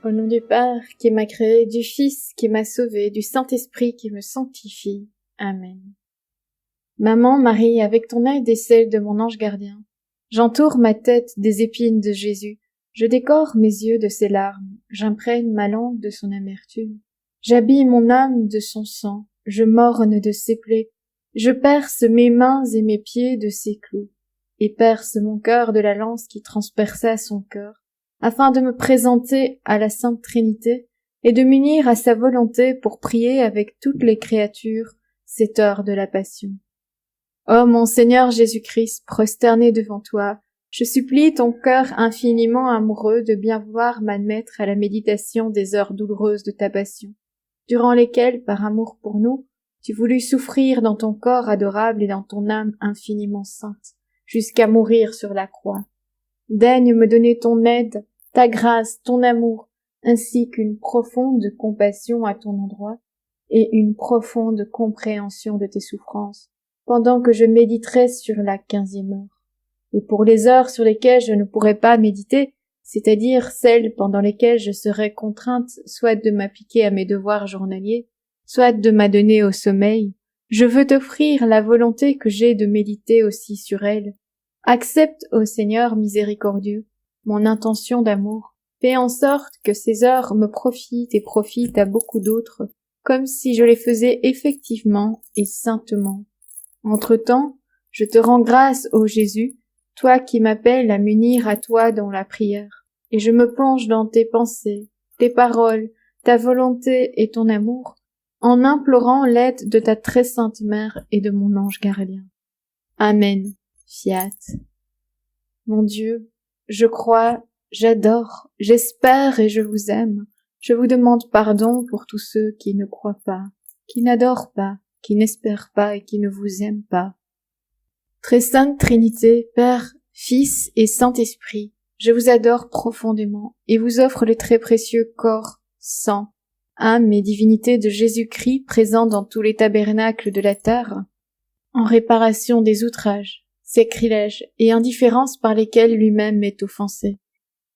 Au nom du Père qui m'a créé, du Fils qui m'a sauvé, du Saint-Esprit qui me sanctifie. Amen. Maman Marie, avec ton aide et celle de mon ange gardien, j'entoure ma tête des épines de Jésus, je décore mes yeux de ses larmes, j'imprègne ma langue de son amertume, j'habille mon âme de son sang, je morne de ses plaies, je perce mes mains et mes pieds de ses clous, et perce mon cœur de la lance qui transperça son cœur, afin de me présenter à la Sainte Trinité et de m'unir à sa volonté pour prier avec toutes les créatures cette heure de la Passion. Ô mon Seigneur Jésus-Christ, prosterné devant toi, je supplie ton cœur infiniment amoureux de bien vouloir m'admettre à la méditation des heures douloureuses de ta Passion, durant lesquelles, par amour pour nous, tu voulus souffrir dans ton corps adorable et dans ton âme infiniment sainte, jusqu'à mourir sur la croix. Daigne me donner ton aide, ta grâce, ton amour, ainsi qu'une profonde compassion à ton endroit et une profonde compréhension de tes souffrances, pendant que je méditerai sur la 15e heure. Et pour les heures sur lesquelles je ne pourrai pas méditer, c'est-à-dire celles pendant lesquelles je serai contrainte soit de m'appliquer à mes devoirs journaliers, soit de m'adonner au sommeil, je veux t'offrir la volonté que j'ai de méditer aussi sur elles. Accepte, ô Seigneur miséricordieux, mon intention d'amour, fais en sorte que ces heures me profitent et profitent à beaucoup d'autres, comme si je les faisais effectivement et saintement. Entre-temps, je te rends grâce, ô Jésus, toi qui m'appelles à m'unir à toi dans la prière, et je me plonge dans tes pensées, tes paroles, ta volonté et ton amour, en implorant l'aide de ta très sainte mère et de mon ange gardien. Amen. Fiat. Mon Dieu, je crois, j'adore, j'espère et je vous aime. Je vous demande pardon pour tous ceux qui ne croient pas, qui n'adorent pas, qui n'espèrent pas et qui ne vous aiment pas. Très sainte Trinité, Père, Fils et Saint-Esprit, je vous adore profondément et vous offre le très précieux corps, sang, âme et divinité de Jésus-Christ présent dans tous les tabernacles de la terre, en réparation des outrages, sacrilèges et indifférences par lesquels lui-même est offensé,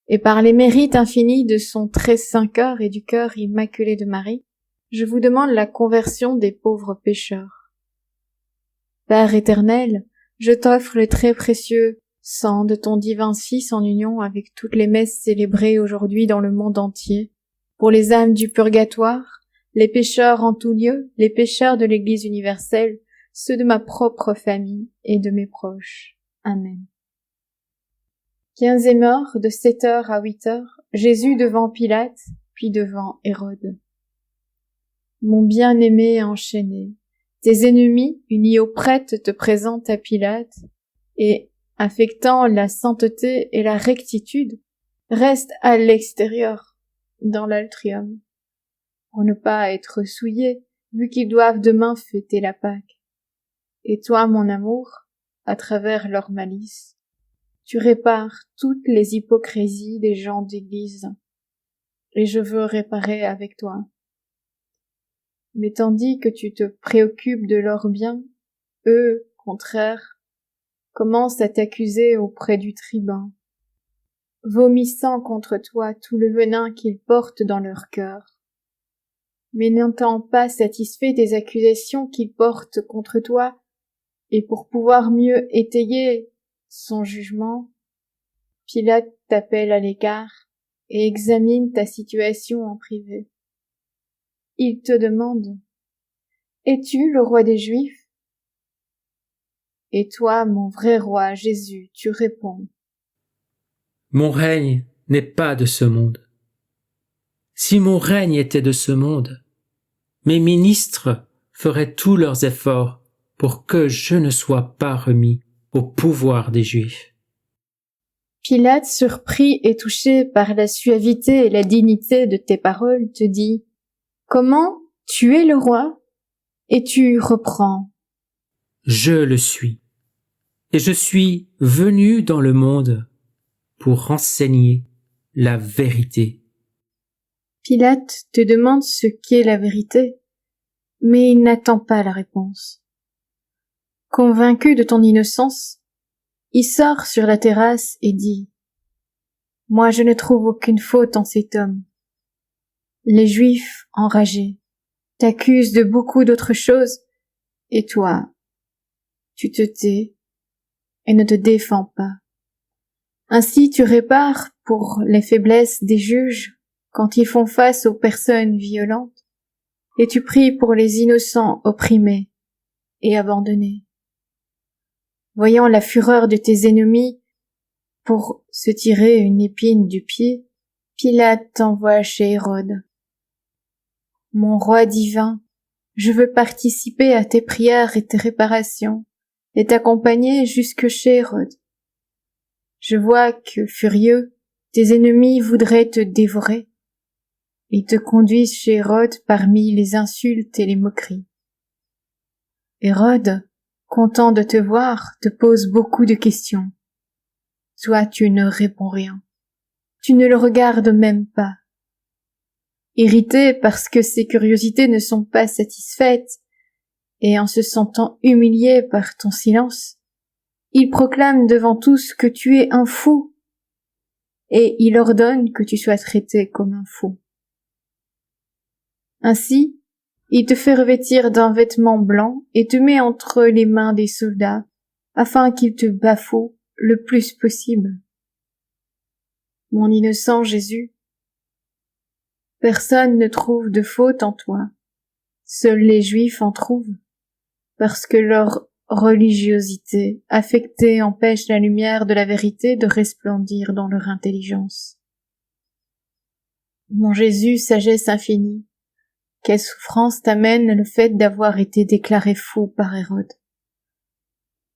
et par les mérites infinis de son très saint cœur et du cœur immaculé de Marie, je vous demande la conversion des pauvres pécheurs. Père éternel, je t'offre le très précieux sang de ton divin Fils en union avec toutes les messes célébrées aujourd'hui dans le monde entier, pour les âmes du purgatoire, les pécheurs en tout lieu, les pécheurs de l'Église universelle, ceux de ma propre famille et de mes proches. Amen. 15e heure, de 7h à 8h, Jésus devant Pilate, puis devant Hérode. Mon bien-aimé enchaîné, tes ennemis, unis aux prêtres, te présentent à Pilate, et, affectant la sainteté et la rectitude, restent à l'extérieur, dans l'atrium, pour ne pas être souillés, vu qu'ils doivent demain fêter la Pâque. Et toi, mon amour, à travers leur malice, tu répares toutes les hypocrisies des gens d'église, et je veux réparer avec toi. Mais tandis que tu te préoccupes de leur bien, eux, contraire, commencent à t'accuser auprès du tribun, vomissant contre toi tout le venin qu'ils portent dans leur cœur. Mais n'étant pas satisfait des accusations qu'ils portent contre toi, et pour pouvoir mieux étayer son jugement, Pilate t'appelle à l'écart et examine ta situation en privé. Il te demande: es-tu le roi des Juifs? Et toi, mon vrai roi, Jésus, tu réponds: mon règne n'est pas de ce monde. Si mon règne était de ce monde, mes ministres feraient tous leurs efforts pour que je ne sois pas remis au pouvoir des Juifs. Pilate, surpris et touché par la suavité et la dignité de tes paroles, te dit: comment tu es le roi? Et tu reprends: Je le suis, et je suis venu dans le monde pour enseigner la vérité. Pilate te demande ce qu'est la vérité, mais il n'attend pas la réponse. Convaincu de ton innocence, il sort sur la terrasse et dit: moi je ne trouve aucune faute en cet homme, Les Juifs, enragés, t'accusent de beaucoup d'autres choses, et toi, tu te tais et ne te défends pas. Ainsi tu répares pour les faiblesses des juges quand ils font face aux personnes violentes, et tu pries pour les innocents opprimés et abandonnés. Voyant la fureur de tes ennemis pour se tirer une épine du pied, Pilate t'envoie chez Hérode. Mon roi divin, je veux participer à tes prières et tes réparations, et t'accompagner jusque chez Hérode. Je vois que, furieux, tes ennemis voudraient te dévorer. Ils te conduisent chez Hérode parmi les insultes et les moqueries. Hérode, content de te voir, te pose beaucoup de questions. Toi, tu ne réponds rien. Tu ne le regardes même pas. Irrité parce que ses curiosités ne sont pas satisfaites, et en se sentant humilié par ton silence, il proclame devant tous que tu es un fou, et il ordonne que tu sois traité comme un fou. Ainsi, il te fait revêtir d'un vêtement blanc et te met entre les mains des soldats, afin qu'ils te bafouent le plus possible. Mon innocent Jésus, personne ne trouve de faute en toi, seuls les Juifs en trouvent, parce que leur religiosité affectée empêche la lumière de la vérité de resplendir dans leur intelligence. Mon Jésus, sagesse infinie, quelle souffrance t'amène le fait d'avoir été déclaré fou par Hérode.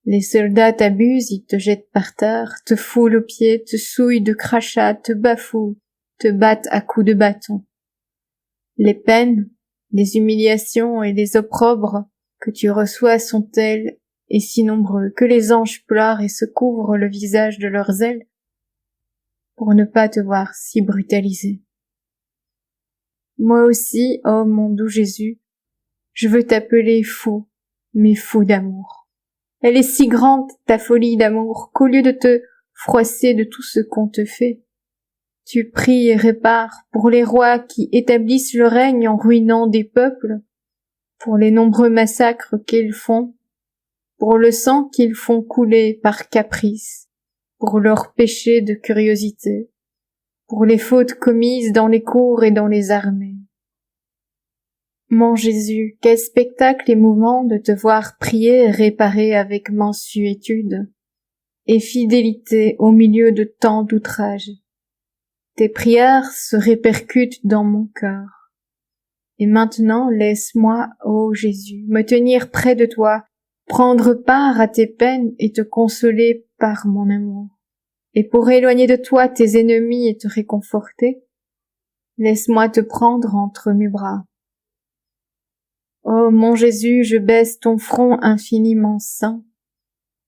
Les soldats t'abusent, ils te jettent par terre, te foulent aux pieds, te souillent de crachats, te bafouent, te battent à coups de bâton. Les peines, les humiliations et les opprobres que tu reçois sont tels et si nombreux que les anges pleurent et se couvrent le visage de leurs ailes pour ne pas te voir si brutalisé. Moi aussi, ô mon doux Jésus, je veux t'appeler fou, mais fou d'amour. Elle est si grande, ta folie d'amour, qu'au lieu de te froisser de tout ce qu'on te fait, tu pries et répares pour les rois qui établissent le règne en ruinant des peuples, pour les nombreux massacres qu'ils font, pour le sang qu'ils font couler par caprice, pour leurs péchés de curiosité, pour les fautes commises dans les cours et dans les armées. Mon Jésus, quel spectacle émouvant de te voir prier et réparer avec mansuétude et fidélité au milieu de tant d'outrages. Tes prières se répercutent dans mon cœur. Et maintenant, laisse-moi, ô Jésus, me tenir près de toi, prendre part à tes peines et te consoler par mon amour. Et pour éloigner de toi tes ennemis et te réconforter, laisse-moi te prendre entre mes bras. Ô mon Jésus, je baisse ton front infiniment saint.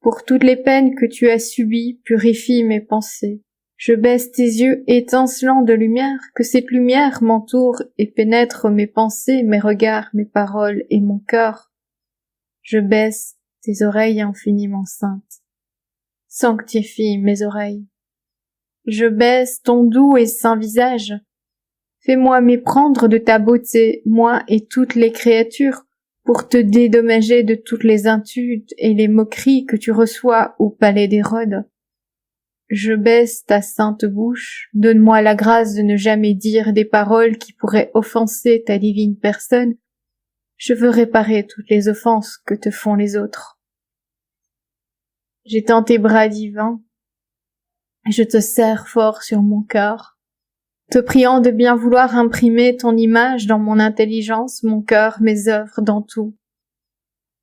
Pour toutes les peines que tu as subies, purifie mes pensées. Je baisse tes yeux étincelants de lumière, que cette lumière m'entoure et pénètre mes pensées, mes regards, mes paroles et mon cœur. Je baisse tes oreilles infiniment saintes. Sanctifie mes oreilles. Je baisse ton doux et saint visage. Fais-moi méprendre de ta beauté, moi et toutes les créatures, pour te dédommager de toutes les insultes et les moqueries que tu reçois au palais d'Hérode. Je baisse ta sainte bouche, donne-moi la grâce de ne jamais dire des paroles qui pourraient offenser ta divine personne. Je veux réparer toutes les offenses que te font les autres. J'étends tes bras divins, et je te serre fort sur mon cœur, te priant de bien vouloir imprimer ton image dans mon intelligence, mon cœur, mes œuvres, dans tout.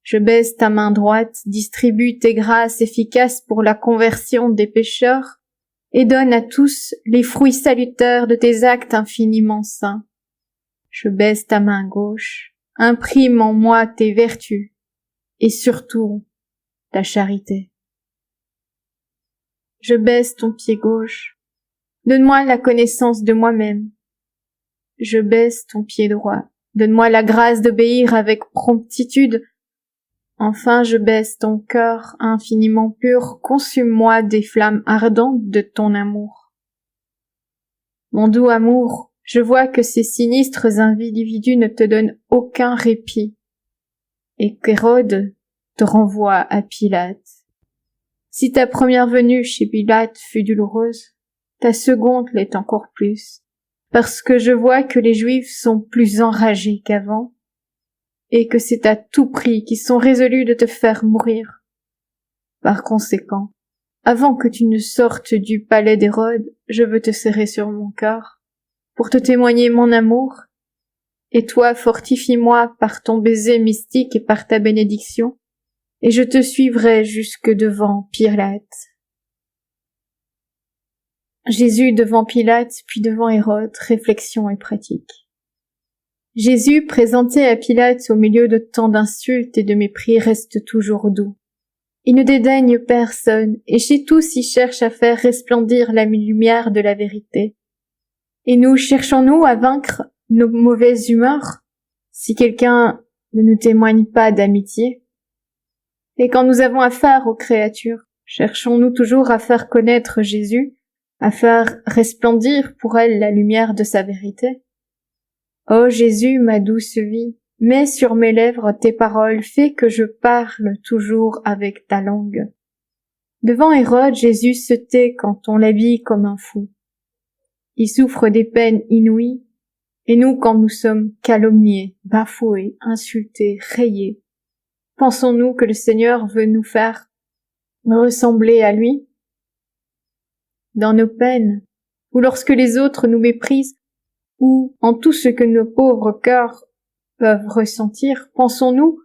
Je baisse ta main droite, distribue tes grâces efficaces pour la conversion des pécheurs, et donne à tous les fruits salutaires de tes actes infiniment saints. Je baisse ta main gauche, imprime en moi tes vertus, et surtout ta charité. Je baisse ton pied gauche, donne-moi la connaissance de moi-même. Je baisse ton pied droit, donne-moi la grâce d'obéir avec promptitude. Enfin, je baisse ton cœur infiniment pur, consume-moi des flammes ardentes de ton amour. Mon doux amour, Je vois que ces sinistres individus ne te donnent aucun répit, et qu'Hérode te renvoie à Pilate. Si ta première venue chez Pilate fut douloureuse, ta seconde l'est encore plus, parce que je vois que les Juifs sont plus enragés qu'avant, et que c'est à tout prix qu'ils sont résolus de te faire mourir. Par conséquent, avant que tu ne sortes du palais d'Hérode, je veux te serrer sur mon cœur, pour te témoigner mon amour, et toi fortifie-moi par ton baiser mystique et par ta bénédiction, et je te suivrai jusque devant Pilate. Jésus devant Pilate, puis devant Hérode, réflexion et pratique. Jésus, présenté à Pilate au milieu de tant d'insultes et de mépris, reste toujours doux. Il ne dédaigne personne, et chez tous il cherche à faire resplendir la lumière de la vérité. Et nous, cherchons-nous à vaincre nos mauvaises humeurs, si quelqu'un ne nous témoigne pas d'amitié? Et quand nous avons affaire aux créatures, cherchons-nous toujours à faire connaître Jésus, à faire resplendir pour elles la lumière de sa vérité? Ô Jésus, ma douce vie, mets sur mes lèvres tes paroles, fais que je parle toujours avec ta langue. Devant Hérode, Jésus se tait quand on l'habille comme un fou. Il souffre des peines inouïes, et nous, quand nous sommes calomniés, bafoués, insultés, rayés, pensons-nous que le Seigneur veut nous faire ressembler à lui? Dans nos peines, ou lorsque les autres nous méprisent, ou en tout ce que nos pauvres cœurs peuvent ressentir, pensons-nous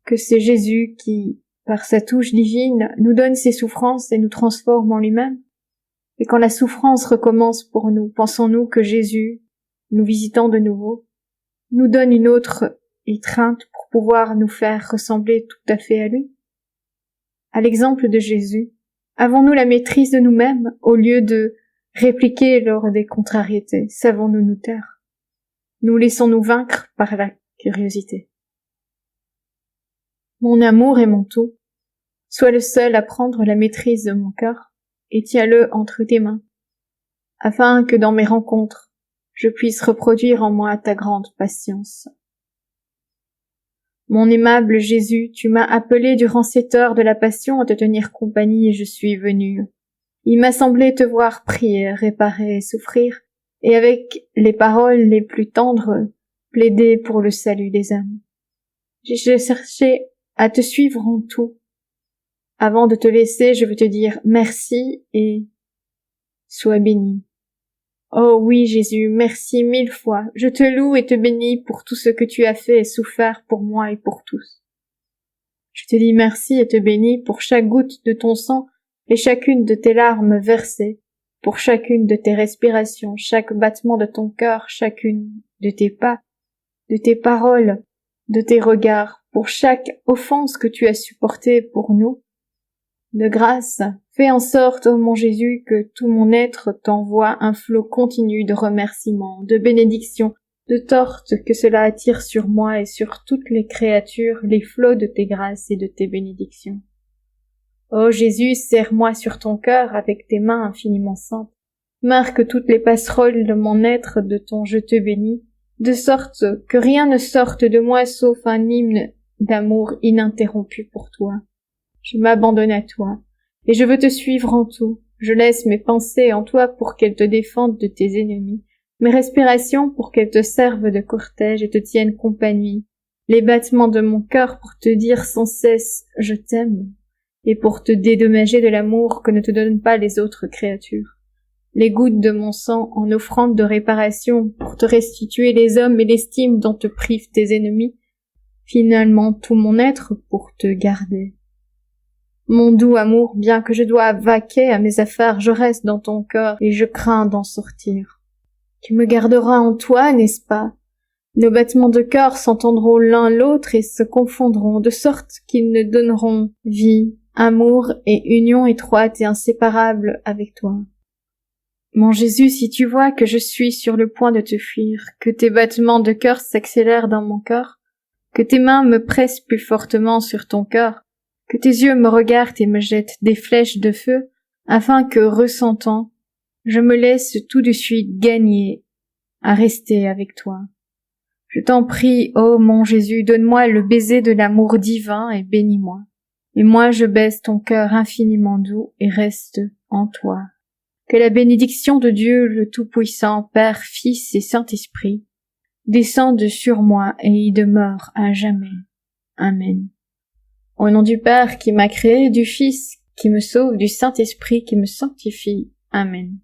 que c'est Jésus qui, par sa touche divine, nous donne ses souffrances et nous transforme en lui-même? Et quand la souffrance recommence pour nous, pensons-nous que Jésus, nous visitant de nouveau, nous donne une autre étreinte pour pouvoir nous faire ressembler tout à fait à lui? À l'exemple de Jésus, avons-nous la maîtrise de nous-mêmes au lieu de répliquer lors des contrariétés? Savons-nous nous taire? Nous laissons-nous vaincre par la curiosité? Mon amour et mon tout, sois le seul à prendre la maîtrise de mon cœur et tiens-le entre tes mains, afin que dans mes rencontres, je puisse reproduire en moi ta grande patience. Mon aimable Jésus, tu m'as appelé durant cette heure de la passion à te tenir compagnie et je suis venu. Il m'a semblé te voir prier, réparer et souffrir, et avec les paroles les plus tendres, plaider pour le salut des âmes. J'ai cherché à te suivre en tout. Avant de te laisser, je veux te dire merci et sois béni. Oh oui, Jésus, merci 1000 fois. Je te loue et te bénis pour tout ce que tu as fait et souffert pour moi et pour tous. Je te dis merci et te bénis pour chaque goutte de ton sang et chacune de tes larmes versées, pour chacune de tes respirations, chaque battement de ton cœur, chacune de tes pas, de tes paroles, de tes regards, pour chaque offense que tu as supportée pour nous. De grâce, fais en sorte, ô mon Jésus, que tout mon être t'envoie un flot continu de remerciements, de bénédictions, de sorte que cela attire sur moi et sur toutes les créatures les flots de tes grâces et de tes bénédictions. Ô Jésus, serre-moi sur ton cœur avec tes mains infiniment saintes. Marque toutes les passeroles de mon être de ton je te bénis, de sorte que rien ne sorte de moi sauf un hymne d'amour ininterrompu pour toi. Je m'abandonne à toi, et je veux te suivre en tout. Je laisse mes pensées en toi pour qu'elles te défendent de tes ennemis, mes respirations pour qu'elles te servent de cortège et te tiennent compagnie, les battements de mon cœur pour te dire sans cesse « je t'aime » et pour te dédommager de l'amour que ne te donnent pas les autres créatures, les gouttes de mon sang en offrande de réparation pour te restituer les hommes et l'estime dont te privent tes ennemis, finalement tout mon être pour te garder. Mon doux amour, bien que je dois vaquer à mes affaires, je reste dans ton cœur et je crains d'en sortir. Tu me garderas en toi, n'est-ce pas? Nos battements de cœur s'entendront l'un l'autre et se confondront, de sorte qu'ils ne donneront vie, amour et union étroite et inséparable avec toi. Mon Jésus, si tu vois que je suis sur le point de te fuir, que tes battements de cœur s'accélèrent dans mon cœur, que tes mains me pressent plus fortement sur ton cœur, que tes yeux me regardent et me jettent des flèches de feu, afin que, ressentant, je me laisse tout de suite gagner, à rester avec toi. Je t'en prie, ô mon Jésus, donne-moi le baiser de l'amour divin et bénis-moi. Et moi je baise ton cœur infiniment doux et reste en toi. Que la bénédiction de Dieu le Tout-Puissant, Père, Fils et Saint-Esprit, descende sur moi et y demeure à jamais. Amen. Au nom du Père qui m'a créé, du Fils qui me sauve, du Saint-Esprit qui me sanctifie. Amen.